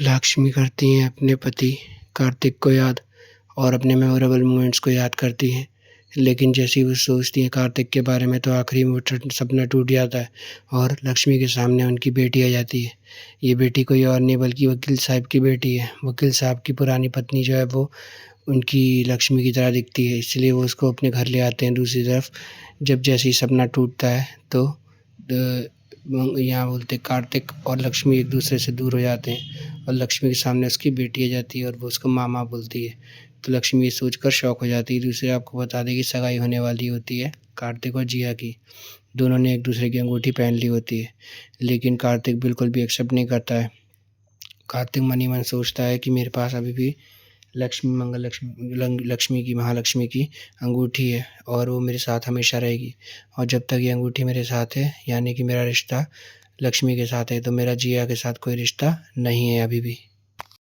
लक्ष्मी करती हैं अपने पति कार्तिक को याद और अपने मेमोरेबल मोमेंट्स को याद करती हैं। लेकिन जैसे ही वो सोचती हैं कार्तिक के बारे में तो आखिरी में वो सपना टूट जाता है और लक्ष्मी के सामने उनकी बेटी आ जाती है। ये बेटी कोई और नहीं बल्कि वकील साहब की बेटी है। वकील साहब की पुरानी पत्नी जो है वो उनकी लक्ष्मी की तरह दिखती है, इसलिए वो उसको अपने घर ले आते हैं। दूसरी तरफ जब जैसे ही सपना टूटता है तो यहाँ बोलते कार्तिक और लक्ष्मी एक दूसरे से दूर हो जाते हैं और लक्ष्मी के सामने उसकी बेटी आ जाती है और वो उसको मामा बोलती है। तो लक्ष्मी ये सोचकर शॉक हो जाती है। दूसरे आपको बता दें कि सगाई होने वाली होती है कार्तिक और जिया की। दोनों ने एक दूसरे की अंगूठी पहन ली होती है, लेकिन कार्तिक बिल्कुल भी एक्सेप्ट नहीं करता है। कार्तिक मन ही मन सोचता है कि मेरे पास अभी भी लक्ष्मी की महालक्ष्मी की अंगूठी है और वो मेरे साथ हमेशा रहेगी। और जब तक ये अंगूठी मेरे साथ है यानी कि मेरा रिश्ता लक्ष्मी के साथ है, तो मेरा जिया के साथ कोई रिश्ता नहीं है अभी भी।